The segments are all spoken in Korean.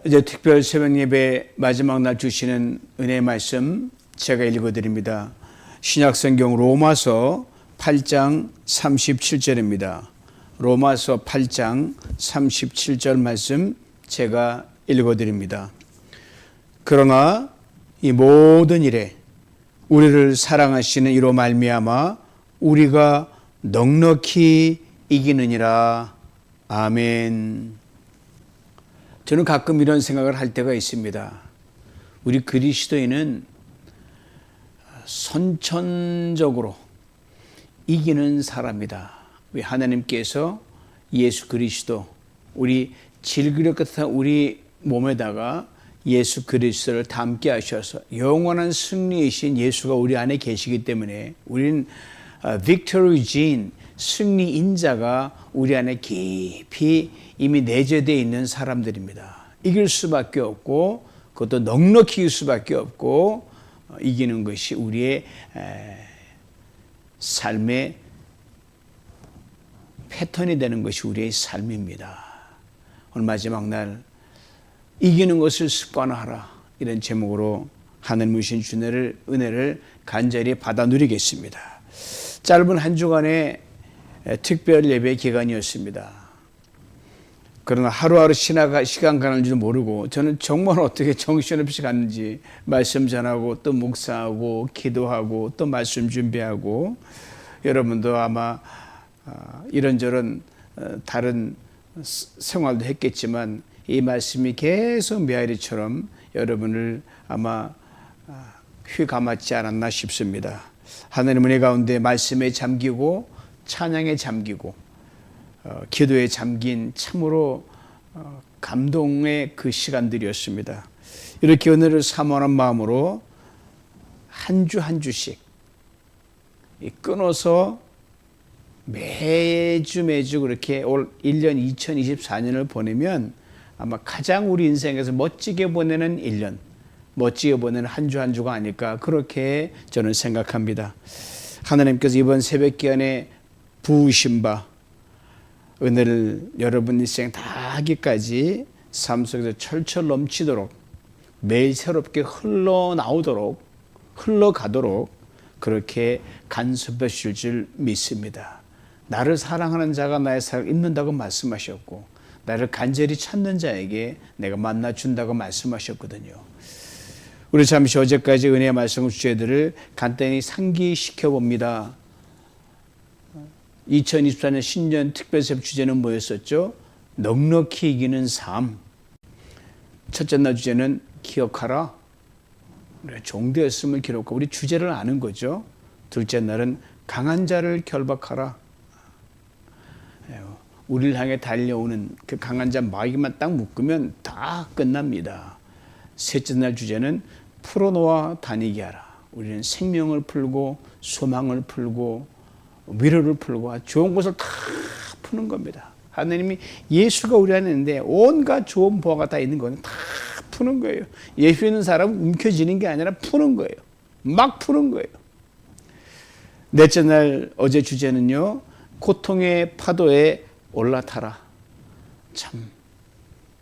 이제 특별 새벽 예배 마지막 날 주시는 은혜의 말씀 제가 읽어드립니다. 신약성경 로마서 8장 37절입니다. 로마서 8장 37절 말씀 제가 읽어드립니다. 그러나 이 모든 일에 우리를 사랑하시는 이로 말미암아 우리가 넉넉히 이기느니라. 아멘. 저는 가끔 이런 생각을 할 때가 있습니다. 우리 그리스도인은 선천적으로 이기는 사람이다. 왜 하나님께서 예수 그리스도, 우리 질그릇 같은 우리 몸에다가 예수 그리스도를 담게 하셔서 영원한 승리이신 예수가 우리 안에 계시기 때문에 우리는 victory gene, 승리 인자가 우리 안에 깊이 이미 내재되어 있는 사람들입니다. 이길 수밖에 없고 그것도 넉넉히 이길 수밖에 없고 이기는 것이 우리의 삶의 패턴이 되는 것이 우리의 삶입니다. 오늘 마지막 날 이기는 것을 습관화하라, 이런 제목으로 하나님 주신 은혜를 간절히 받아 누리겠습니다. 짧은 한 주간의 특별 예배 기간이었습니다. 그러나 하루하루 시간 가는 줄도 모르고 저는 정말 어떻게 정신없이 갔는지, 말씀 전하고 또 묵상하고 기도하고 또 말씀 준비하고, 여러분도 아마 이런저런 다른 생활도 했겠지만 이 말씀이 계속 메아리처럼 여러분을 아마 휘감았지 않았나 싶습니다. 하나님 은혜 가운데 말씀에 잠기고 찬양에 잠기고 기도에 잠긴 참으로 감동의 그 시간들이었습니다. 이렇게 은혜를 사모하는 마음으로 한 주 한 주씩 끊어서 매주 그렇게 올 1년 2024년을 보내면 아마 가장 우리 인생에서 멋지게 보내는 1년, 멋지게 보내는 한 주 한 주가 아닐까, 그렇게 저는 생각합니다. 하나님께서 이번 새벽 기간에 부으신 바 은혜를 여러분 일생 다 하기까지 삶 속에서 철철 넘치도록 매일 새롭게 흘러나오도록 흘러가도록 그렇게 간섭해 주실 줄 믿습니다. 나를 사랑하는 자가 나의 사랑을 입는다고 말씀하셨고 나를 간절히 찾는 자에게 내가 만나준다고 말씀하셨거든요. 우리 잠시 어제까지 은혜의 말씀 주제들을 간단히 상기시켜 봅니다. 2024년 신년 특별세배 주제는 뭐였었죠? 넉넉히 이기는 삶. 첫째 날 주제는 기억하라. 종되었음을 기록하고, 우리 주제를 아는 거죠. 둘째 날은 강한 자를 결박하라. 우리를 향해 달려오는 그 강한 자 마귀만 딱 묶으면 다 끝납니다. 셋째 날 주제는 풀어놓아 다니게 하라. 우리는 생명을 풀고 소망을 풀고 위로를 풀고 좋은 것을 다 푸는 겁니다. 하나님이 예수가 우리 안에 있는데 온갖 좋은 보화가 다 있는 거는 다 푸는 거예요. 예수 있는 사람은 움켜쥐는 게 아니라 푸는 거예요. 막 푸는 거예요. 넷째 날 어제 주제는요, 고통의 파도에 올라타라. 참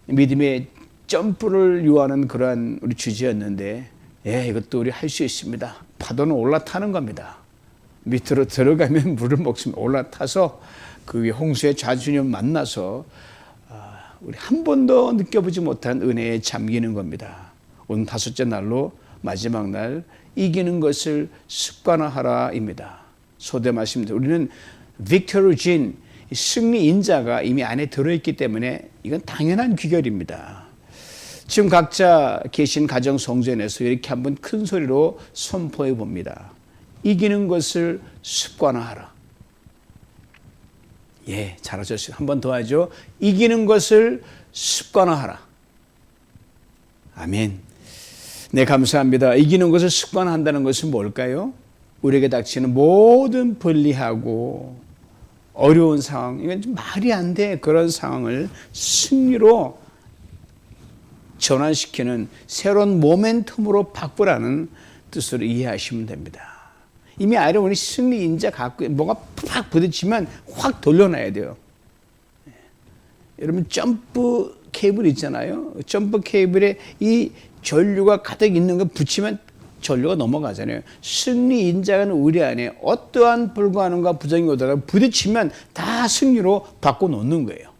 믿음의 점프를 요하는 그러한 우리 주제였는데, 이것도 우리 할 수 있습니다. 파도는 올라타는 겁니다. 밑으로 들어가면 물을 먹습니다. 올라타서 그 위에 홍수의 좌준을 만나서 우리 한 번도 느껴보지 못한 은혜에 잠기는 겁니다. 오늘 다섯째 날로 마지막 날 이기는 것을 습관화하라입니다. 소대 말씀입니다. 우리는 victory gene, 승리 인자가 이미 안에 들어있기 때문에 이건 당연한 귀결입니다. 지금 각자 계신 가정 성전에서 이렇게 한번 큰 소리로 선포해 봅니다. 이기는 것을 습관화하라. 잘하셨어요. 한 번 더 하죠. 이기는 것을 습관화하라. 아멘. 네, 감사합니다. 이기는 것을 습관화한다는 것은 뭘까요? 우리에게 닥치는 모든 불리하고 어려운 상황, 이건 좀 말이 안 돼, 그런 상황을 승리로 전환시키는 새로운 모멘텀으로 바꾸라는 뜻으로 이해하시면 됩니다. 이미 아이러니 승리 인자 갖고 뭐가 팍 부딪히면 확 돌려놔야 돼요. 여러분 점프 케이블 있잖아요. 점프 케이블에 이 전류가 가득 있는 거 붙이면 전류가 넘어가잖아요. 승리 인자는 우리 안에 어떠한 불가능과 부정이 오다가 부딪히면 다 승리로 바꿔놓는 거예요.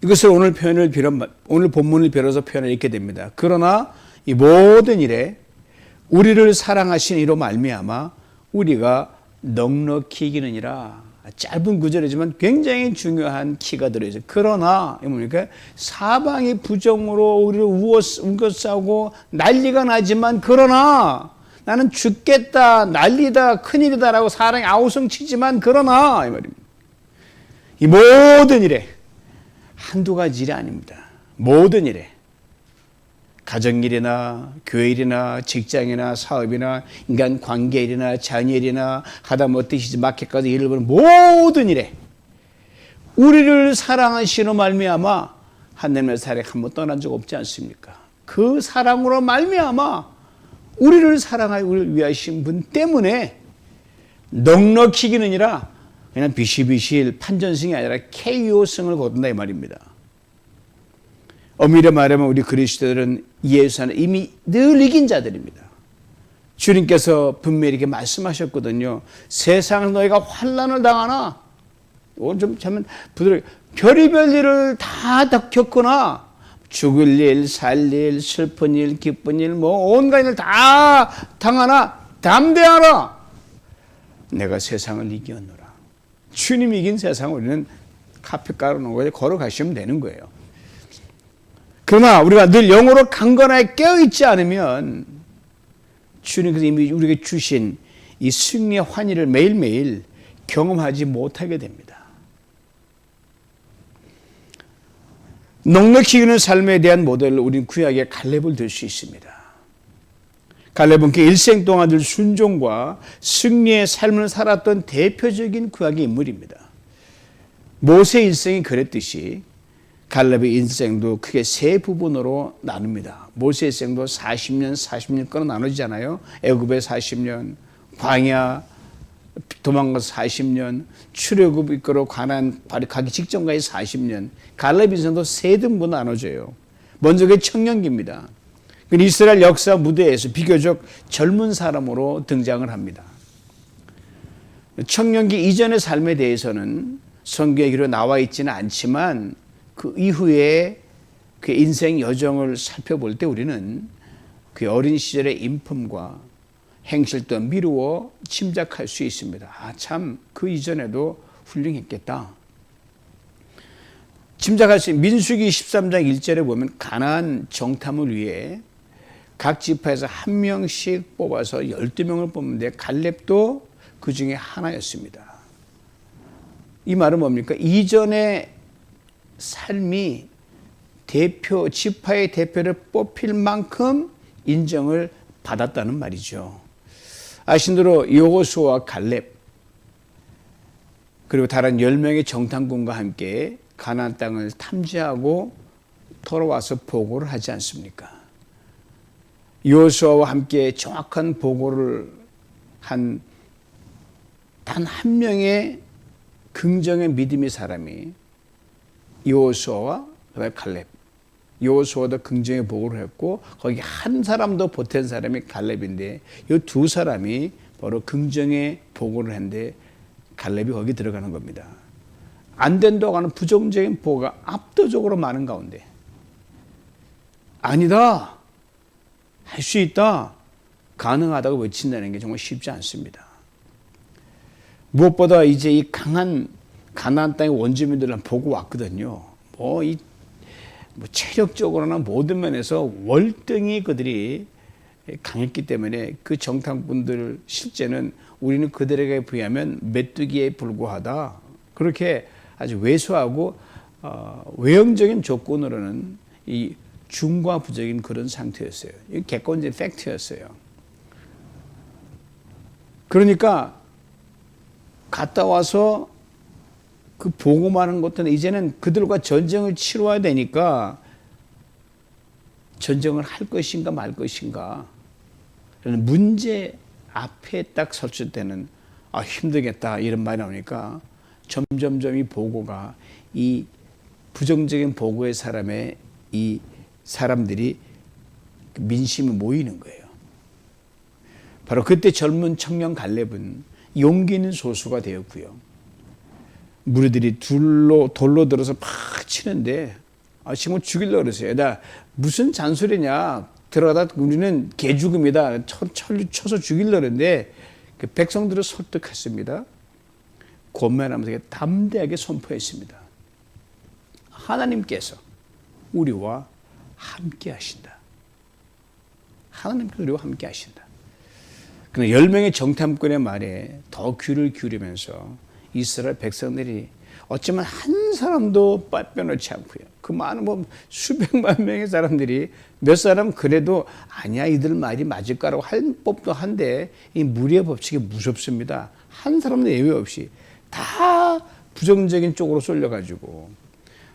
이것을 오늘 본문을 빌어서 표현을 읽게 됩니다. 그러나 이 모든 일에 우리를 사랑하신 이로 말미암아 우리가 넉넉히 이기느니라. 짧은 구절이지만 굉장히 중요한 키가 들어있어요. 그러나 뭡니까? 사방이 부정으로 우리를 우거싸고 난리가 나지만 그러나 나는 죽겠다, 난리다, 큰일이다라고 사랑이 아우성치지만 그러나 이 말입니다. 이 모든 일에 한두 가지 일이 아닙니다. 모든 일에 가정일이나 교회일이나 직장이나 사업이나 인간 관계일이나 자녀일이나 하다못해 마켓까지 일을 보는 모든 일에 우리를 사랑하시는 말미암아 하나님의 사랑이 한번 떠난 적 없지 않습니까? 그 사랑으로 말미암아 우리를 사랑하여 우리를 위하신 분 때문에 넉넉히 이기느니라. 그냥 비실비실 판전승이 아니라 KO승을 거둔다 이 말입니다. 엄밀히 말하면 우리 그리스도들은 예수 안에 이미 늘 이긴 자들입니다. 주님께서 분명히 이렇게 말씀하셨거든요. 세상에서 너희가 환난을 당하나 오늘 좀 참면 부드럽게 별의별 일을 다 겪거나 죽을 일, 살 일, 슬픈 일, 기쁜 일, 온갖 일을 다 당하나 담대하라. 내가 세상을 이겼노라. 주님이 이긴 세상을 우리는 카페 깔아놓은 거에 걸어가시면 되는 거예요. 그러나 우리가 늘 영으로 강건하게 깨어있지 않으면 주님께서 이미 우리에게 주신 이 승리의 환희를 매일매일 경험하지 못하게 됩니다. 넉넉히 이기는 삶에 대한 모델로 우리는 구약의 갈렙을 들 수 있습니다. 갈렙은 그 일생 동안 늘 순종과 승리의 삶을 살았던 대표적인 구약의 인물입니다. 모세의 일생이 그랬듯이 갈렙의 인생도 크게 세 부분으로 나눕니다. 모세의 일생도 40년 끌어 나누잖아요. 애굽의 40년, 광야 도망가서 40년, 출애굽 이끌어 가나안 가기 직전까지 40년. 갈렙 인생도 세 등분으로 나눠져요. 먼저 그 청년기입니다. 이스라엘 역사 무대에서 비교적 젊은 사람으로 등장을 합니다. 청년기 이전의 삶에 대해서는 성경에 기록 나와 있지는 않지만 그 이후에 그 인생 여정을 살펴볼 때 우리는 그 어린 시절의 인품과 행실 또한 미루어 짐작할 수 있습니다. 참 그 이전에도 훌륭했겠다. 짐작할 수 있는 민수기 13장 1절에 보면 가나안 정탐을 위해 각 지파에서 한 명씩 뽑아서 12명을 뽑는데 갈렙도 그 중에 하나였습니다. 이 말은 뭡니까? 이전의 삶이 지파의 대표를 뽑힐 만큼 인정을 받았다는 말이죠. 아신 대로 여호수아와 갈렙 그리고 다른 10명의 정탐꾼과 함께 가나안 땅을 탐지하고 돌아와서 보고를 하지 않습니까? 여호수아와 함께 정확한 보고를 한 단 한 명의 긍정의 믿음의 사람이 여호수아와 갈렙. 여호수아도 긍정의 보고를 했고 거기 한 사람도 보탠 사람이 갈렙인데 이 두 사람이 바로 긍정의 보고를 했는데 갈렙이 거기 들어가는 겁니다. 안 된다고 하는 부정적인 보고가 압도적으로 많은 가운데 아니다. 할 수 있다. 가능하다고 외친다는 게 정말 쉽지 않습니다. 무엇보다 이제 이 강한 가나안 땅의 원주민들을 보고 왔거든요. 체력적으로나 모든 면에서 월등히 그들이 강했기 때문에 그 정탐꾼들 실제는 우리는 그들에게 비하면 메뚜기에 불과하다. 그렇게 아주 왜소하고 외형적인 조건으로는 이 중과부적인 그런 상태였어요. 이 객관적인 팩트였어요. 그러니까 갔다 와서 그 보고만 것들은 이제는 그들과 전쟁을 치러야 되니까 전쟁을 할 것인가 말 것인가 라는 문제 앞에 딱 섰을 때는 힘들겠다 이런 말이 나오니까 점점점 이 보고가 이 부정적인 보고의 사람의 이 사람들이 민심이 모이는 거예요. 바로 그때 젊은 청년 갈렙은 용기 있는 소수가 되었고요. 무리들이 돌로 들어서 팍 치는데 지금 죽이려고 그랬어요. 나 무슨 잔소리냐. 들어가다 우리는 개죽음이다. 쳐서 죽이려고 그랬는데 그 백성들을 설득했습니다. 권면하면서 담대하게 선포했습니다. 하나님께서 우리와 함께 하신다. 하나님께서 우리와 함께 하신다. 그러나 10명의 정탐꾼의 말에 더 귀를 기울이면서 이스라엘 백성들이 어쩌면 한 사람도 빼놓지 않고요. 그 많은 수백만 명의 사람들이 몇 사람 그래도 아니야 이들 말이 맞을 거라고 할 법도 한데 이 무리의 법칙이 무섭습니다. 한 사람도 예외 없이 다 부정적인 쪽으로 쏠려가지고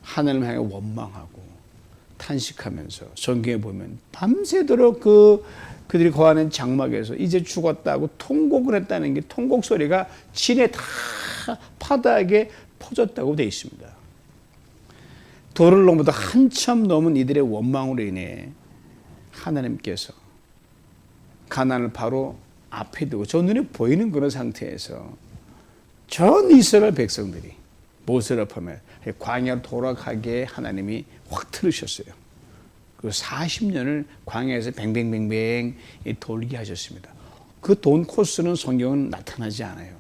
하나님 향해 원망하고 탄식하면서 성경에 보면 밤새도록 그들이 거하는 장막에서 이제 죽었다고 통곡을 했다는 게 통곡 소리가 진에 다 파다하게 퍼졌다고 되어 있습니다. 도를 넘어도 한참 넘은 이들의 원망으로 인해 하나님께서 가나안을 바로 앞에 두고 저 눈에 보이는 그런 상태에서 전 이스라엘 백성들이 모세를 포함해 광야로 돌아가게 하나님이 확 틀으셨어요. 그리고 40년을 광야에서 뱅뱅뱅뱅 돌게 하셨습니다. 그 돈 코스는 성경은 나타나지 않아요.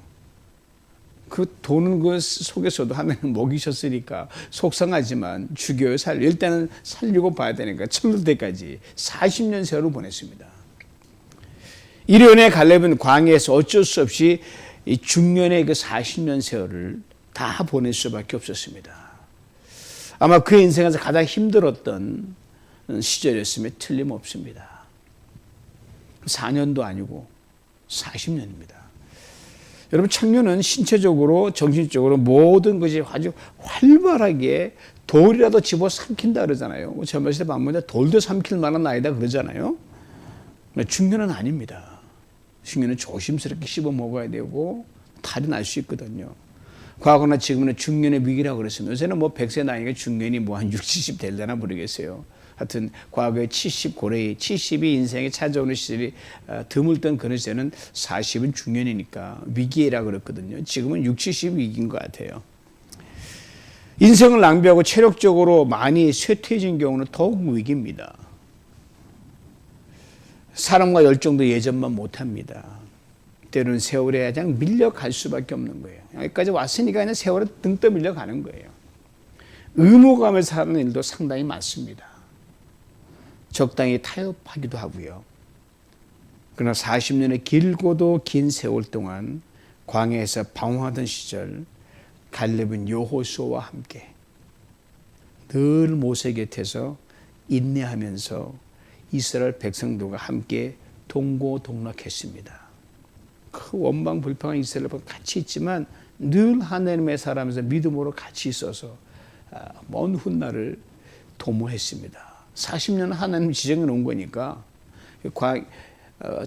그 도는 그 속에서도 하나님 먹이셨으니까 속상하지만 죽여요, 살려. 일단은 살리고 봐야 되니까 철들 때까지 40년 세월을 보냈습니다. 이련의 갈렙은 광야에서 어쩔 수 없이 이 중년의 그 40년 세월을 다 보낼 수밖에 없었습니다. 아마 그 인생에서 가장 힘들었던 시절이었음에 틀림없습니다. 4년도 아니고 40년입니다. 여러분 청년은 신체적으로 정신적으로 모든 것이 아주 활발하게 돌이라도 집어삼킨다 그러잖아요. 젊었을 때 반면에 돌도 삼킬 만한 나이다 그러잖아요. 중년은 아닙니다. 중년은 조심스럽게 씹어 먹어야 되고 탈이 날 수 있거든요. 과거나 지금은 중년의 위기라고 그랬습니다. 요새는 100세 나이가 중년이 한 60, 70 될려나 모르겠어요. 하여튼 과거에 70 고래이 70이 인생에 찾아오는 시절이 드물던 그런 시절은 40은 중년이니까 위기라고 그랬거든요. 지금은 60, 70 위기인 것 같아요. 인생을 낭비하고 체력적으로 많이 쇠퇴해진 경우는 더욱 위기입니다. 사랑과 열정도 예전만 못합니다. 때로는 세월에 그냥 밀려갈 수밖에 없는 거예요. 여기까지 왔으니까 그냥 세월에 등 떠밀려 가는 거예요. 의무감에서 하는 일도 상당히 많습니다. 적당히 타협하기도 하고요. 그러나 40년의 길고도 긴 세월 동안 광야에서 방황하던 시절 갈렙은 여호수아와 함께 늘 모세 곁에서 인내하면서 이스라엘 백성들과 함께 동고동락했습니다. 그 원망불평한 이스라엘 백성 같이 있지만 늘 하나님의 사람에서 믿음으로 같이 있어서 먼 훗날을 도모했습니다. 40년 하나님 지정해 놓은 거니까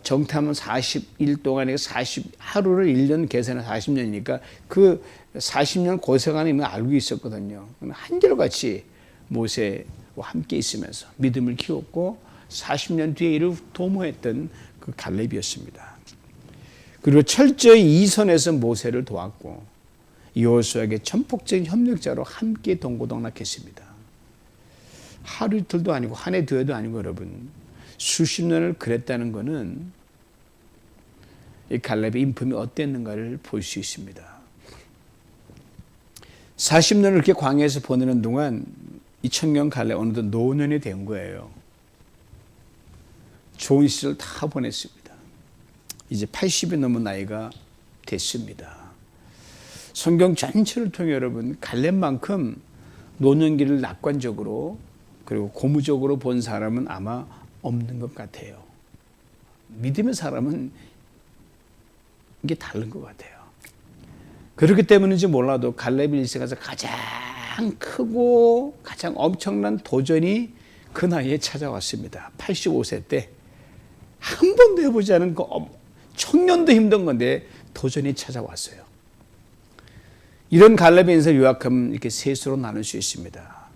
정탐은 40일 동안에 40하루를 1년 계산해 40년이니까 그 40년 고생하는 걸 알고 있었거든요. 한결같이 모세와 함께 있으면서 믿음을 키웠고 40년 뒤에 이를 도모했던 그 갈렙이었습니다. 그리고 철저히 이선에서 모세를 도왔고 여호수아에게 전폭적인 협력자로 함께 동고동락했습니다. 하루 이틀도 아니고 한 해 두 해도 아니고 여러분 수십 년을 그랬다는 것은 이 갈렙의 인품이 어땠는가를 볼 수 있습니다. 40년을 이렇게 광야에서 보내는 동안 이 청년 갈렙 어느덧 노년이 된 거예요. 좋은 시절 다 보냈습니다. 이제 80이 넘은 나이가 됐습니다. 성경 전체를 통해 여러분 갈렙만큼 노년기를 낙관적으로 그리고 고무적으로 본 사람은 아마 없는 것 같아요. 믿음의 사람은 이게 다른 것 같아요. 그렇기 때문인지 몰라도 갈렙의 일생에서 가장 크고 가장 엄청난 도전이 그 나이에 찾아왔습니다. 85세 때 한 번도 해보지 않은 그 청년도 힘든 건데 도전이 찾아왔어요. 이런 갈렙의 인생을 요약하면 이렇게 세 수로 나눌 수 있습니다.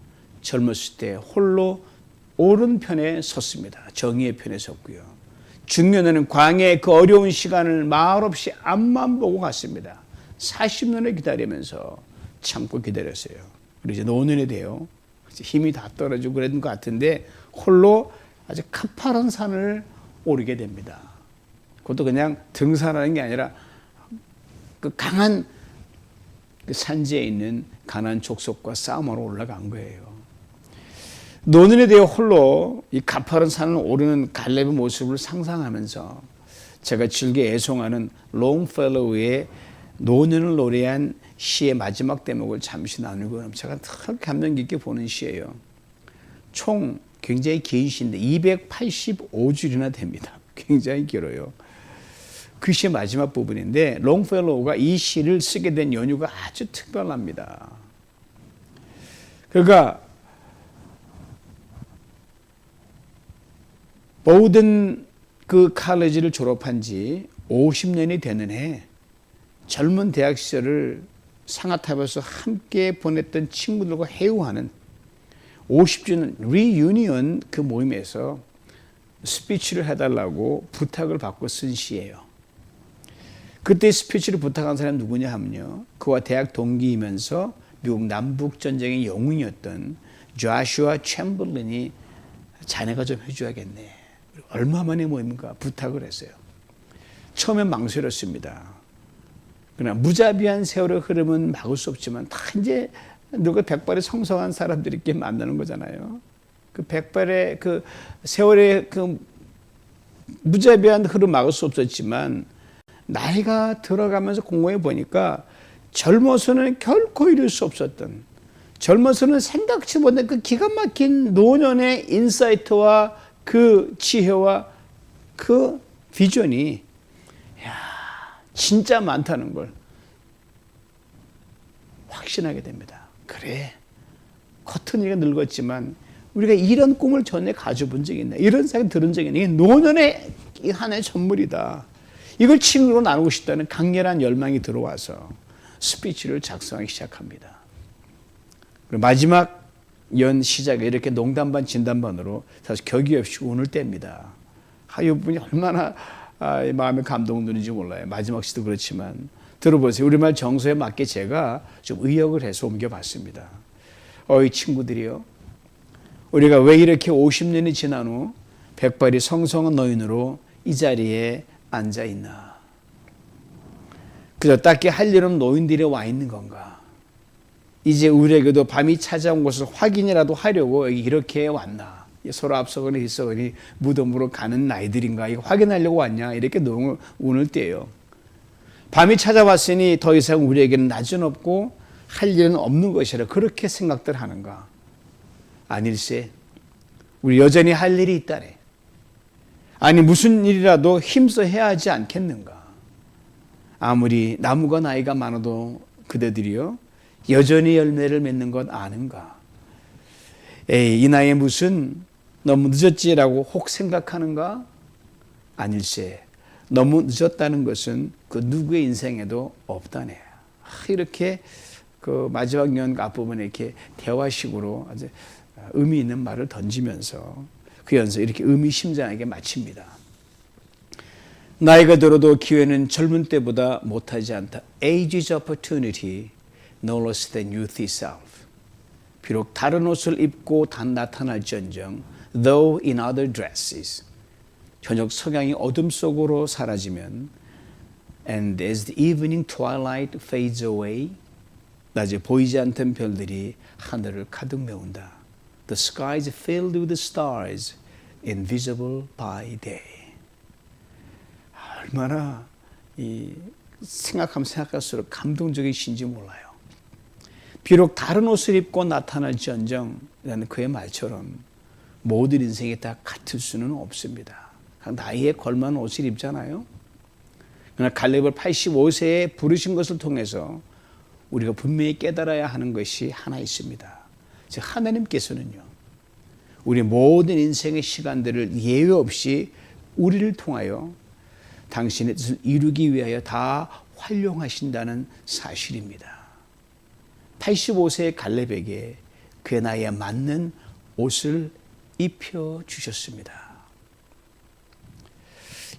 젊었을 때 홀로 오른편에 섰습니다. 정의의 편에 섰고요. 중년에는 광야의 그 어려운 시간을 말없이 앞만 보고 갔습니다. 40년을 기다리면서 참고 기다렸어요. 그리고 이제 노년이 돼요. 힘이 다 떨어지고 그랬던 것 같은데 홀로 아주 가파른 산을 오르게 됩니다. 그것도 그냥 등산하는 게 아니라 그 강한 그 산지에 있는 가나안 족속과 싸움하러 올라간 거예요. 노년에 대해 홀로 이 가파른 산을 오르는 갈렙의 모습을 상상하면서 제가 즐겨 애송하는 롱펠로우의 노년을 노래한 시의 마지막 대목을 잠시 나누고 제가 참 감명 깊게 보는 시예요. 총 굉장히 긴 시인데 285줄이나 됩니다. 굉장히 길어요. 그 시의 마지막 부분인데 롱펠로우가 이 시를 쓰게 된 연유가 아주 특별합니다. 그러니까 모든 그 칼리지를 졸업한 지 50년이 되는 해 젊은 대학 시절을 상아탑에서 함께 보냈던 친구들과 회유하는 50주년 리유니언 그 모임에서 스피치를 해달라고 부탁을 받고 쓴 시예요. 그때 스피치를 부탁한 사람이 누구냐 하면요. 그와 대학 동기이면서 미국 남북전쟁의 영웅이었던 조슈아 챔벌린이 자네가 좀 해줘야겠네. 얼마 만에 모임인가 부탁을 했어요. 처음엔 망설였습니다. 그러나 무자비한 세월의 흐름은 막을 수 없지만 다 이제 누가 백발의 성성한 사람들끼리 만나는 거잖아요. 그 백발의 그 세월의 그 무자비한 흐름 막을 수 없었지만 나이가 들어가면서 공부해 보니까 젊어서는 결코 이룰 수 없었던 젊어서는 생각지 못한 그 기가 막힌 노년의 인사이트와 그 지혜와 그 비전이 진짜 많다는 걸 확신하게 됩니다. 그래, 커튼이가 늙었지만 우리가 이런 꿈을 전에 가져본 적이 있나, 이런 생각이 들은 적이 있나, 이게 노년의 하나의 선물이다. 이걸 친구로 나누고 싶다는 강렬한 열망이 들어와서 스피치를 작성하기 시작합니다. 그리고 마지막 연 시작에 이렇게 농담 반 진담 반으로 사실 격이 없이 운을 뗍니다. 이분이 얼마나 마음에 감동 드는지 몰라요. 마지막 시도 그렇지만 들어보세요. 우리말 정서에 맞게 제가 좀 의역을 해서 옮겨봤습니다. 이 친구들이요, 우리가 왜 이렇게 50년이 지난 후 백발이 성성한 노인으로 이 자리에 앉아 있나? 그저 딱히 할 일 없는 노인들이 와 있는 건가? 이제 우리에게도 밤이 찾아온 것을 확인이라도 하려고 여기 이렇게 왔나? 서로 앞서거니 뒤서거니 무덤으로 가는 나이들인가? 이거 확인하려고 왔냐? 이렇게 운을 떼요. 밤이 찾아왔으니 더 이상 우리에게는 낮은 없고 할 일은 없는 것이라 그렇게 생각들 하는가? 아닐세. 우리 여전히 할 일이 있다네. 아니 무슨 일이라도 힘써 해야 하지 않겠는가? 아무리 나무가 나이가 많아도 그대들이요 여전히 열매를 맺는 것 아는가? 에이, 이 나이에 무슨 너무 늦었지라고 혹 생각하는가? 아닐세. 너무 늦었다는 것은 그 누구의 인생에도 없다네. 이렇게 그 마지막 연 앞부분에 이렇게 대화식으로 아주 의미 있는 말을 던지면서 그 연서 이렇게 의미심장하게 마칩니다. 나이가 들어도 기회는 젊은 때보다 못하지 않다. Age is opportunity, no less than youth itself. 비록 다른 옷을 입고 나타날지언정, though in other dresses. 저녁 석양이 어둠 속으로 사라지면, and as the evening twilight fades away, 낮에 보이지 않던 별들이 하늘을 가득 메운다. The sky is filled with stars, invisible by day. 얼마나 생각하면 생각할수록 감동적이신지 몰라요. 비록 다른 옷을 입고 나타날지언정 라는 그의 말처럼 모든 인생이 다 같을 수는 없습니다. 나이에 걸맞는 옷을 입잖아요. 그러나 갈렙을 85세에 부르신 것을 통해서 우리가 분명히 깨달아야 하는 것이 하나 있습니다. 즉 하나님께서는요, 우리 모든 인생의 시간들을 예외 없이 우리를 통하여 당신의 뜻을 이루기 위하여 다 활용하신다는 사실입니다. 85세의 갈렙에게 그의 나이에 맞는 옷을 입혀주셨습니다.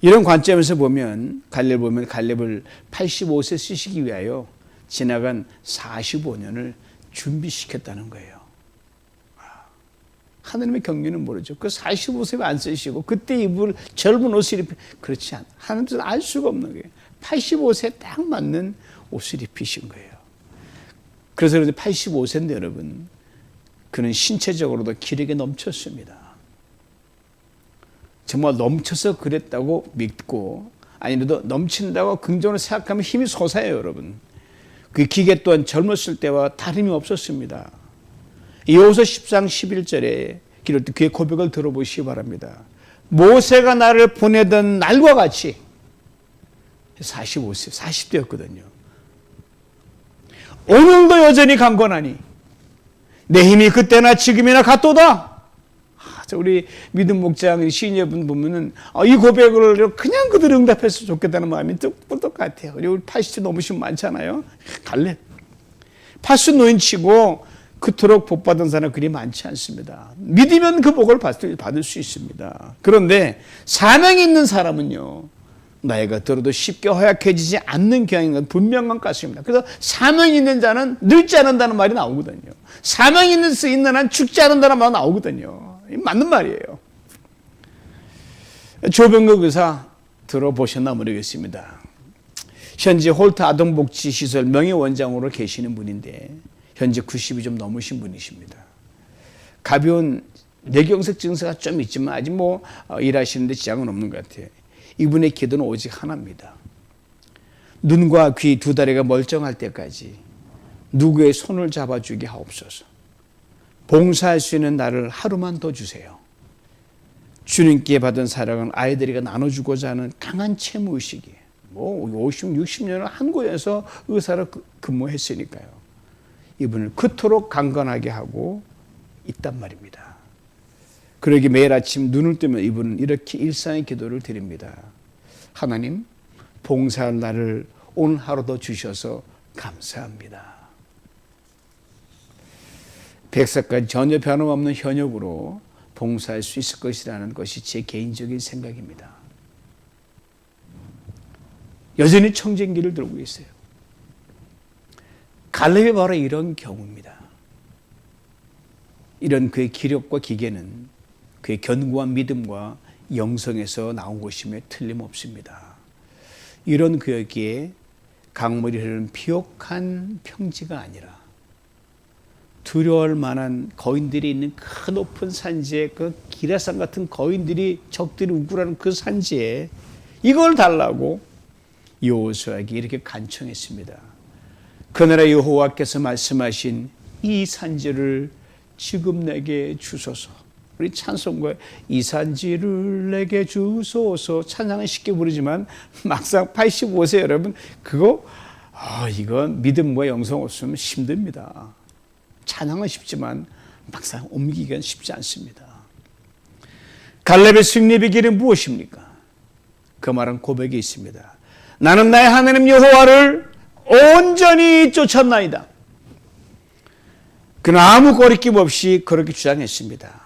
이런 관점에서 보면 갈렙을 85세 쓰시기 위하여 지나간 45년을 준비시켰다는 거예요. 하나님의 경륜은 모르죠. 그 45세에 안 쓰시고 그때 입을 젊은 옷을 그렇지 않아. 하나님은 알 수가 없는 거예요. 85세에 딱 맞는 옷을 입히신 거예요. 그래서 85세인데 여러분, 그는 신체적으로도 기력이 넘쳤습니다. 정말 넘쳐서 그랬다고 믿고, 아니라도 넘친다고 긍정으로 생각하면 힘이 솟아요, 여러분. 그 기계 또한 젊었을 때와 다름이 없었습니다. 여호수아 10장 11절에 기록된 그의 고백을 들어보시기 바랍니다. 모세가 나를 보내던 날과 같이 45세, 40대였거든요. 오늘도 여전히 강건하니 내 힘이 그때나 지금이나 같도다. 우리 믿음 목장 시니어분 보면은 이 고백을 그냥 그대로 응답했으면 좋겠다는 마음이 똑똑 같아요. 우리 80대 넘으신 많잖아요. 갈렙 80 노인치고 그토록 복받은 사람 그리 많지 않습니다. 믿으면 그 복을 받을 수 있습니다. 그런데 사명이 있는 사람은요, 나이가 들어도 쉽게 허약해지지 않는 경향인 건 분명한 것 같습니다. 그래서 사명이 있는 자는 늙지 않는다는 말이 나오거든요. 사명이 있는 한 죽지 않는다는 말이 나오거든요. 맞는 말이에요. 조병국 의사 들어보셨나 모르겠습니다. 현재 홀트 아동복지시설 명예원장으로 계시는 분인데 현재 90이 좀 넘으신 분이십니다. 가벼운 뇌경색 증세가 좀 있지만 아직 일하시는데 지장은 없는 것 같아요. 이분의 기도는 오직 하나입니다. 눈과 귀 두 다리가 멀쩡할 때까지 누구의 손을 잡아주게 하옵소서. 봉사할 수 있는 나를 하루만 더 주세요. 주님께 받은 사랑은 아이들에게 나눠주고자 하는 강한 채무의식이에요. 50, 60년을 한 곳에서 의사로 근무했으니까요. 이분을 그토록 강건하게 하고 있단 말입니다. 그러기 매일 아침 눈을 뜨면 이분은 이렇게 일상의 기도를 드립니다. 하나님, 봉사할 날을 오늘 하루도 주셔서 감사합니다. 100살까지 전혀 변함없는 현역으로 봉사할 수 있을 것이라는 것이 제 개인적인 생각입니다. 여전히 청쟁기를 들고 있어요. 갈렙이 바로 이런 경우입니다. 이런 그의 기력과 기계는 그의 견고한 믿음과 영성에서 나온 것임에 틀림없습니다. 이런 그에게 강물이 흐르는 비옥한 평지가 아니라 두려울 만한 거인들이 있는 그 높은 산지에, 그 기라산 같은 거인들이 적들이 우굴하는 그 산지에 이걸 달라고 여호수아에게 이렇게 간청했습니다. 그날에 여호와께서 말씀하신 이 산지를 지금 내게 주소서. 우리 찬송가에 이 산지를 내게 주소서 찬양은 쉽게 부르지만 막상 85세 여러분 이건 믿음과 영성 없으면 힘듭니다. 찬양은 쉽지만 막상 옮기기는 쉽지 않습니다. 갈렙의 승리의 길은 무엇입니까? 그 말은 고백이 있습니다. 나는 나의 하나님 여호와를 온전히 쫓았나이다. 그는 아무 거리낌 없이 그렇게 주장했습니다.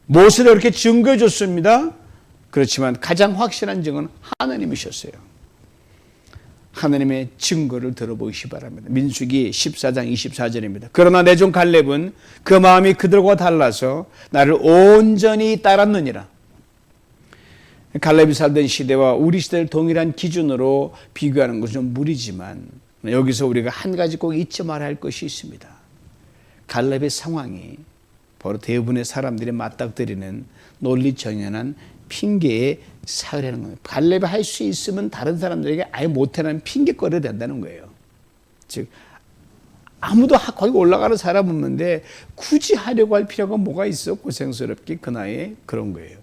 모세도 그렇게 증거해 줬습니다. 그렇지만 가장 확실한 증거는 하나님이셨어요. 하나님의 증거를 들어보시기 바랍니다. 민수기 14장 24절입니다. 그러나 내 종 갈렙은 그 마음이 그들과 달라서 나를 온전히 따랐느니라. 갈렙이 살던 시대와 우리 시대를 동일한 기준으로 비교하는 것은 좀 무리지만 여기서 우리가 한 가지 꼭 잊지 말아야 할 것이 있습니다. 갈렙의 상황이 바로 대부분의 사람들이 맞닥뜨리는 논리정연한 핑계의 사회라는 거예요. 갈렙이 할 수 있으면 다른 사람들에게 아예 못하는 핑계거리가 된다는 거예요. 즉 아무도 거기 올라가는 사람 없는데 굳이 하려고 할 필요가 뭐가 있어? 고생스럽게 그 나이에 그런 거예요.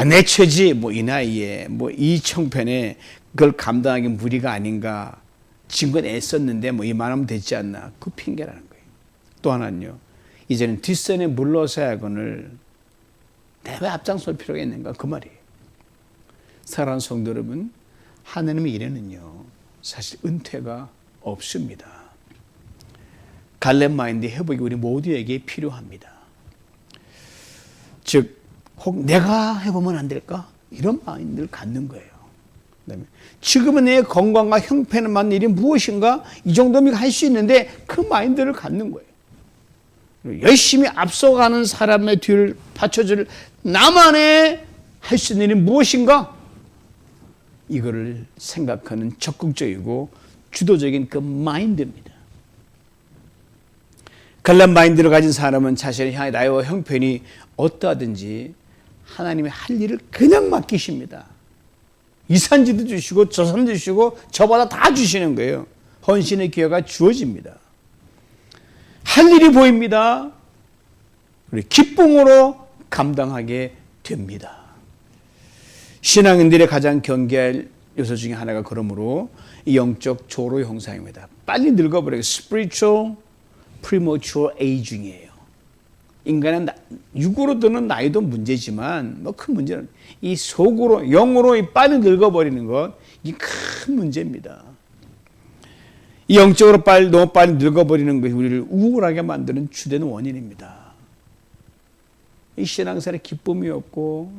내 처지 이 나이에 이 청편에 그걸 감당하기 무리가 아닌가. 증거 애썼는데 이만하면 되지 않나. 그 핑계라는 거예요. 또 하나는요. 이제는 뒷선에 물러서야 하거늘 내가 앞장설 필요가 있는가 그 말이에요. 사랑하는 성도 여러분, 하나님의 일에는요 사실 은퇴가 없습니다. 갈렙 마인드 회복이 우리 모두에게 필요합니다. 즉, 혹 내가 해보면 안 될까? 이런 마인드를 갖는 거예요. 그다음에 지금은 내 건강과 형편을 맞는 일이 무엇인가? 이 정도면 할 수 있는데 그 마인드를 갖는 거예요. 열심히 앞서가는 사람의 뒤를 받쳐줄 나만의 할 수 있는 일이 무엇인가? 이거를 생각하는 적극적이고 주도적인 그 마인드입니다. 갈렙 마인드를 가진 사람은 자신의 향해 나이와 형편이 어떠하든지 하나님의 할 일을 그냥 맡기십니다. 이 산지도 주시고 저 산도 주시고 저보다 다 주시는 거예요. 헌신의 기회가 주어집니다. 할 일이 보입니다. 우리 기쁨으로 감당하게 됩니다. 신앙인들의 가장 경계할 요소 중에 하나가 그러므로 영적 조로 형상입니다. 빨리 늙어버려요. Spiritual premature aging이에요. 인간은 육으로 드는 나이도 문제지만 뭐 큰 문제는 이 속으로 영으로 빨리 늙어버리는 것, 이 큰 문제입니다. 이 영적으로 너무 빨리 늙어버리는 것이 우리를 우울하게 만드는 주된 원인입니다. 이 신앙생활에 기쁨이 없고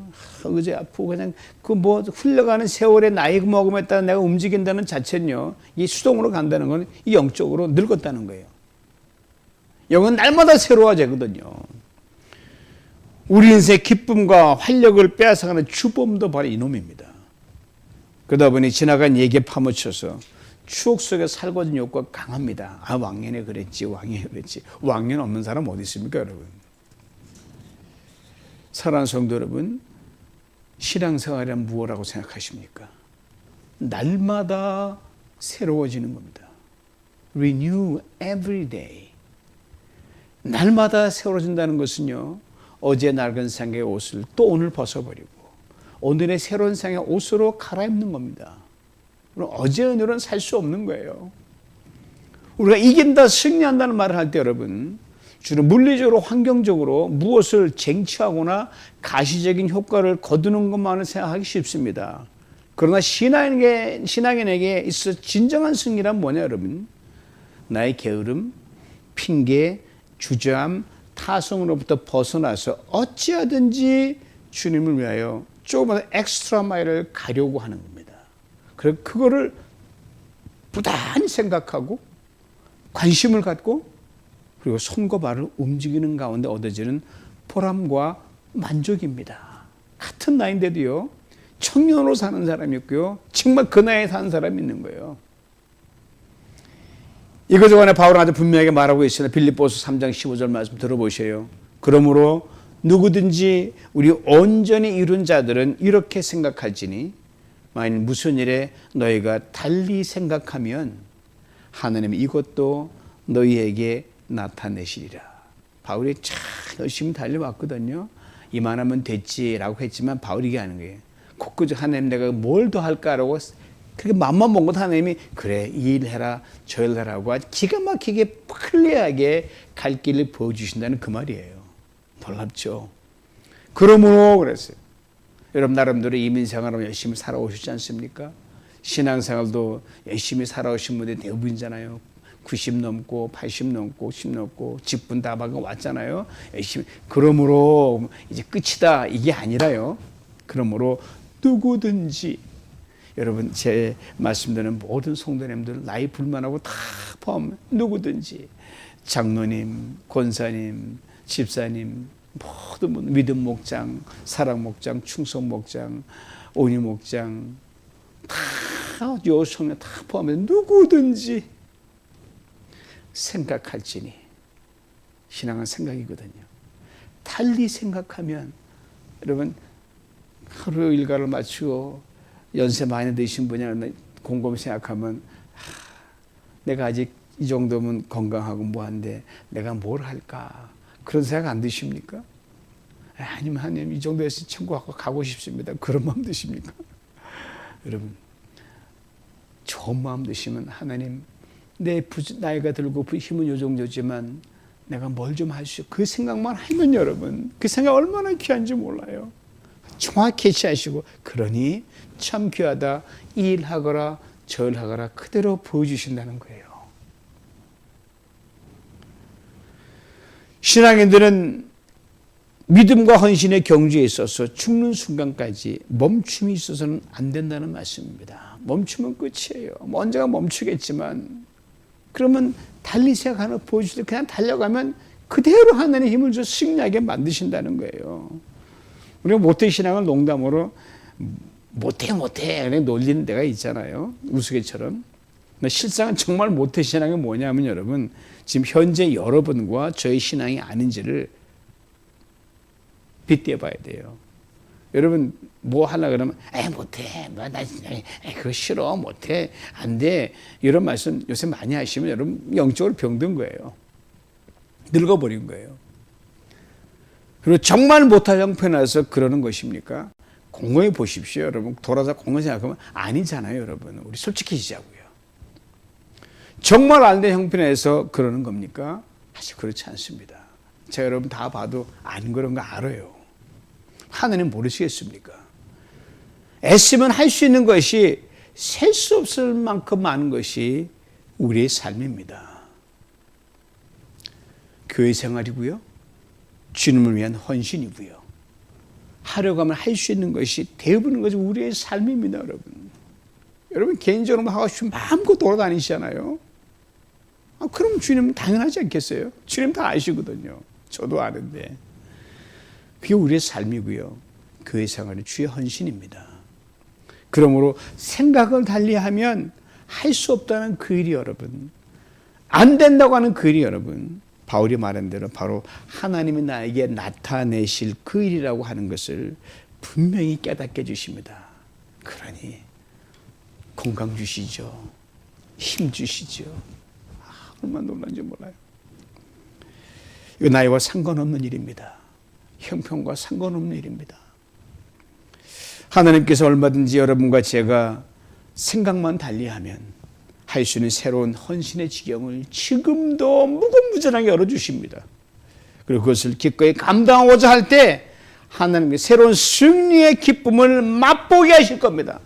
의지 아프고 그냥 그 뭐 흘러가는 세월에 나이 먹음에 따라 내가 움직인다는 자체는요, 이 수동으로 간다는 건 이 영적으로 늙었다는 거예요. 영은 날마다 새로워지거든요. 우리 인생의 기쁨과 활력을 빼앗아가는 주범도 바로 이놈입니다. 그러다 보니 지나간 얘기에 파묻혀서 추억 속에 살고진 욕구가 강합니다. 아, 왕년에 그랬지, 왕년에 그랬지. 왕년 없는 사람 어디 있습니까, 여러분? 사랑하는 성도 여러분, 신앙생활이란 무엇이라고 생각하십니까? 날마다 새로워지는 겁니다. Renew every day. 날마다 새로워진다는 것은요, 어제 낡은 상의 옷을 또 오늘 벗어버리고 오늘의 새로운 상의 옷으로 갈아입는 겁니다. 어제의 오늘은 살 수 없는 거예요. 우리가 이긴다, 승리한다는 말을 할 때 여러분, 주로 물리적으로 환경적으로 무엇을 쟁취하거나 가시적인 효과를 거두는 것만을 생각하기 쉽습니다. 그러나 신앙인에게 있어 진정한 승리란 뭐냐 여러분? 나의 게으름, 핑계, 주저함, 타성으로부터 벗어나서 어찌하든지 주님을 위하여 조금만 엑스트라 마일을 가려고 하는 겁니다. 그래서 그거를 부단히 생각하고 관심을 갖고 그리고 손과 발을 움직이는 가운데 얻어지는 보람과 만족입니다. 같은 나이인데도요, 청년으로 사는 사람이 있고요, 정말 그 나이에 사는 사람이 있는 거예요. 이거저거에 바울은 아주 분명하게 말하고 있습니다. 빌립보서 3장 15절 말씀 들어보세요. 그러므로 누구든지 우리 온전히 이룬 자들은 이렇게 생각할지니 만일 무슨 일에 너희가 달리 생각하면 하나님이 이것도 너희에게 나타내시리라. 바울이 참 열심히 달려왔거든요. 이만하면 됐지라고 했지만 바울이 이게 하는 거예요. 곳곳 하나님 내가 뭘 더 할까라고 그렇게 맘만 먹고 하나님이 그래 이 일 해라 저 일 해라고 기가 막히게 클리어하게 갈 길을 보여주신다는 그 말이에요. 놀랍죠. 그러므로 그랬어요. 여러분 나름대로 이민생활을 열심히 살아오셨지 않습니까? 신앙생활도 열심히 살아오신 분들이 대부분이잖아요. 90 넘고 80 넘고 10 넘고 직분 다 받고 왔잖아요. 열심히. 그러므로 이제 끝이다 이게 아니라요. 그러므로 누구든지 여러분 제 말씀드리는 모든 성도님들 나이 불만하고 다 포함 누구든지 장로님, 권사님, 집사님 모든 분 믿음 목장, 사랑 목장, 충성 목장, 온유 목장 다 여성에 다 포함해서 누구든지 생각할지니 신앙은 생각이거든요. 달리 생각하면 여러분 하루 일과를 마치고 연세 많이 드신 분이 곰곰이 생각하면 내가 아직 이 정도면 건강하고 뭐한데 내가 뭘 할까 그런 생각 안 드십니까? 아니면 하나님 이 정도에서 천국 가고 싶습니다. 그런 마음 드십니까? 여러분 좋은 마음 드시면 하나님 내 나이가 들고 힘은 요 정도지만 내가 뭘 좀 할 수 있어. 그 생각만 하면 여러분 그 생각 얼마나 귀한지 몰라요. 정확히 캐치하시고 그러니 참 귀하다 이 일 하거라 저 일 하거라 그대로 보여주신다는 거예요. 신앙인들은 믿음과 헌신의 경주에 있어서 죽는 순간까지 멈춤이 있어서는 안 된다는 말씀입니다. 멈추면 끝이에요. 언제가 멈추겠지만 그러면 달리세요 하나 보여주실 때 그냥 달려가면 그대로 하나님의 힘을 줘 승리하게 만드신다는 거예요. 우리가 모태신앙을 농담으로 못해 그냥 놀리는 데가 있잖아요. 우스갯처럼. 근데 실상은 정말 모태신앙이 뭐냐면 여러분 지금 현재 여러분과 저의 신앙이 아닌지를 빗대어 봐야 돼요. 여러분 뭐 하려고 그러면 못해 나 그거 싫어 못해 안 돼 이런 말씀 요새 많이 하시면 여러분 영적으로 병든 거예요. 늙어버린 거예요. 그리고 정말 못할 형편에서 그러는 것입니까? 공허해 보십시오. 여러분 돌아서 공허 생각하면 아니잖아요. 여러분 우리 솔직해지자고요. 정말 안 된 형편에서 그러는 겁니까? 사실 그렇지 않습니다. 제가 여러분 다 봐도 안 그런 거 알아요. 하나님 모르시겠습니까? 애쓰면 할 수 있는 것이 셀 수 없을 만큼 많은 것이 우리의 삶입니다. 교회 생활이고요. 주님을 위한 헌신이고요. 하려고 하면 할 수 있는 것이 대부분인 것이 우리의 삶입니다. 여러분 개인적으로 하고 싶으면 마음껏 돌아다니시잖아요. 그럼 주님은 당연하지 않겠어요? 주님 다 아시거든요. 저도 아는데. 그게 우리의 삶이고요. 교회 생활은 주의 헌신입니다. 그러므로 생각을 달리하면 할 수 없다는 그 일이 여러분, 안 된다고 하는 그 일이 여러분, 바울이 말한 대로 바로 하나님이 나에게 나타내실 그 일이라고 하는 것을 분명히 깨닫게 해주십니다. 그러니 건강 주시죠. 힘 주시죠. 얼마나 놀란지 몰라요. 이거 나이와 상관없는 일입니다. 형편과 상관없는 일입니다. 하나님께서 얼마든지 여러분과 제가 생각만 달리하면 할 수 있는 새로운 헌신의 지경을 지금도 무궁무진하게 열어주십니다. 그리고 그것을 기꺼이 감당하고자 할 때 하나님께 새로운 승리의 기쁨을 맛보게 하실 겁니다.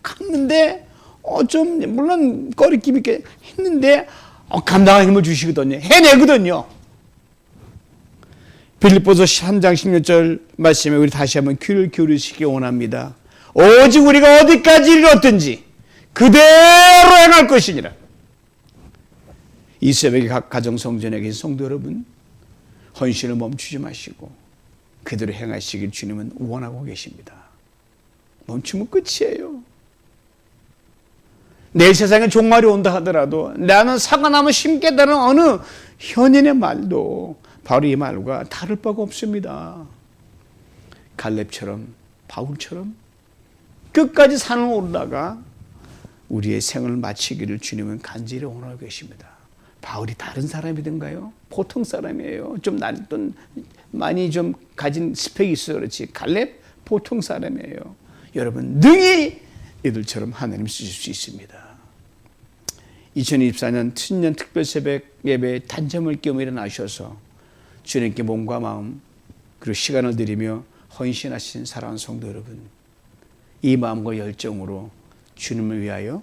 갔는데 좀 물론 꺼리낌 있게 했는데 감당할 힘을 주시거든요. 해내거든요. 빌립보서 3장 16절 말씀에 우리 다시 한번 귀를 기울이시기 원합니다. 오직 우리가 어디까지 이르렀든지 그대로 행할 것이니라. 이 새벽에 각 가정성전에 계신 성도 여러분, 헌신을 멈추지 마시고 그대로 행하시길 주님은 원하고 계십니다. 멈추면 끝이에요. 내일 세상에 종말이 온다 하더라도 나는 사과나무 심겠다는 어느 현인의 말도 바로 이 말과 다를 바가 없습니다. 갈렙처럼 바울처럼 끝까지 산을 오르다가 우리의 생을 마치기를 주님은 간절히 원하고 계십니다. 바울이 다른 사람이던가요? 보통 사람이에요. 좀 많이 좀 가진 스펙이 있어서 그렇지 갈렙 보통 사람이에요. 여러분 능히 이들처럼 하나님 쓰실 수 있습니다. 2024년 신년 특별 새벽 예배에 단점을 끼며 일어나셔서 주님께 몸과 마음 그리고 시간을 드리며 헌신하신 사랑하는 성도 여러분, 이 마음과 열정으로 주님을 위하여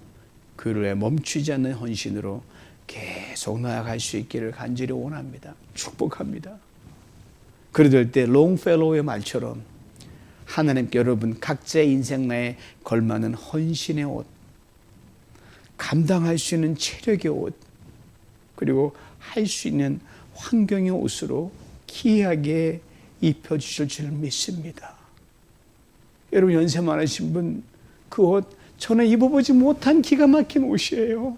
그를 위해 멈추지 않는 헌신으로 계속 나아갈 수 있기를 간절히 원합니다. 축복합니다. 그러될 때 롱펠로우의 말처럼 하나님께 여러분 각자의 인생나에 걸맞는 헌신의 옷, 감당할 수 있는 체력의 옷, 그리고 할 수 있는 환경의 옷으로 기이하게 입혀주실 줄 믿습니다. 여러분 연세 많으신 분 그 옷 전에 입어보지 못한 기가 막힌 옷이에요.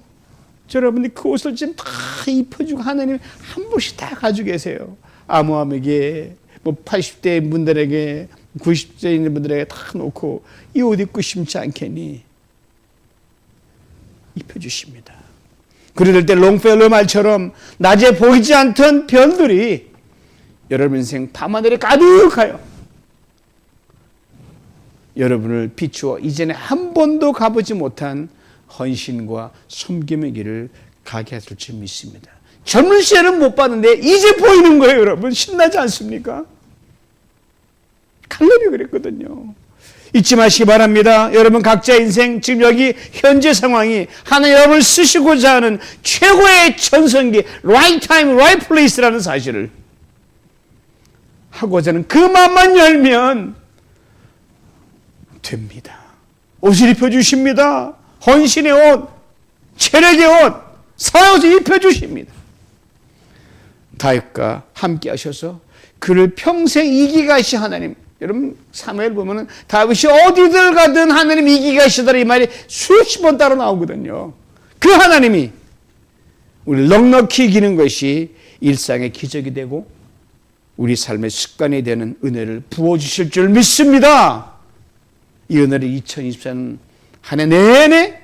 여러분이 그 옷을 지금 다 입혀주고 하나님 한 번씩 다 가지고 계세요. 아모함에게 80대 분들에게 90세 있는 분들에게 다 놓고 이 옷 입고 심지 않겠니? 입혀주십니다. 그럴 때 롱펠로 말처럼 낮에 보이지 않던 별들이 여러분 인생 밤하늘에 가득하여 여러분을 비추어 이전에 한 번도 가보지 못한 헌신과 섬김의 길을 가게 하실 줄 믿습니다. 젊은 시절은 못 봤는데 이제 보이는 거예요. 여러분 신나지 않습니까? 갈렙이 그랬거든요. 잊지 마시기 바랍니다. 여러분 각자의 인생 지금 여기 현재 상황이 하나님 여러분을 쓰시고자 하는 최고의 전성기 right time, right place라는 사실을 하고자 하는 그 마음만 열면 됩니다. 옷을 입혀주십니다. 헌신의 옷, 체력의 옷 사여서 입혀주십니다. 다윗과 함께 하셔서 그를 평생 이기게 하신 하나님. 여러분 사무엘 보면은 다윗이 어디들 가든 하나님 이기게 하시더라 이 말이 수십 번 따라 나오거든요. 그 하나님이 우리를 넉넉히 이기는 것이 일상의 기적이 되고 우리 삶의 습관이 되는 은혜를 부어주실 줄 믿습니다. 이 은혜를 2024년 한 해 내내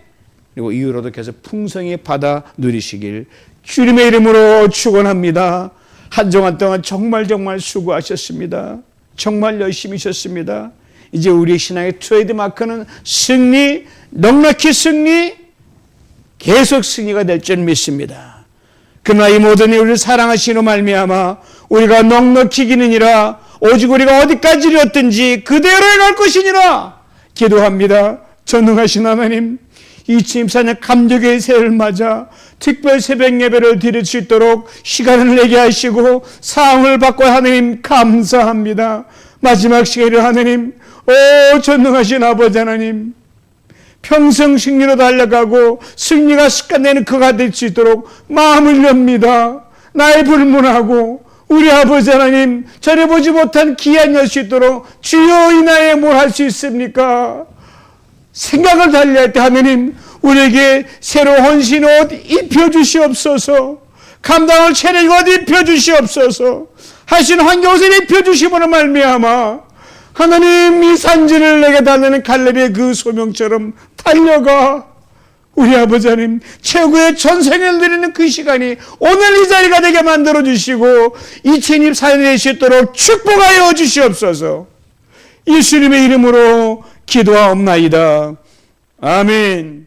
그리고 이후로도 계속 풍성히 받아 누리시길 주님의 이름으로 축원합니다. 한 주간 동안 정말 수고하셨습니다. 정말 열심히 하셨습니다. 이제 우리 신앙의 트레이드마크는 승리, 넉넉히 승리, 계속 승리가 될 줄 믿습니다. 그러나 이 모든 일 우리를 사랑하시는 말미암아 우리가 넉넉히 이기느니라 오직 우리가 어디까지 이뤘든지 그대로 갈 것이니라 기도합니다. 전능하신 하나님 2024년 감격의 새해를 맞아 특별 새벽 예배를 드릴 수 있도록 시간을 내게 하시고 사항을 받고 하나님 감사합니다. 마지막 시간에 하나님 전능하신 아버지 하나님 평생 승리로 달려가고 승리가 습관되는 그가 될 수 있도록 마음을 엽니다. 나의 불문하고 우리 아버지 하나님 전해보지 못한 귀한 열 수 있도록 주여 이 나이에 뭘 할 수 있습니까? 생각을 달리할 때 하나님 우리에게 새로 헌신 옷 입혀주시옵소서. 감당할 체력 옷 입혀주시옵소서. 하신 환경옷을 입혀주심으로 말미암아 하나님 이 산지를 내게 달리는 갈렙의 그 소명처럼 달려가 우리 아버지 하나님 최고의 전생을 드리는 그 시간이 오늘 이 자리가 되게 만들어 주시고 2024년이 될 수 있도록 축복하여 주시옵소서. 예수님의 이름으로 기도하옵나이다. 아멘.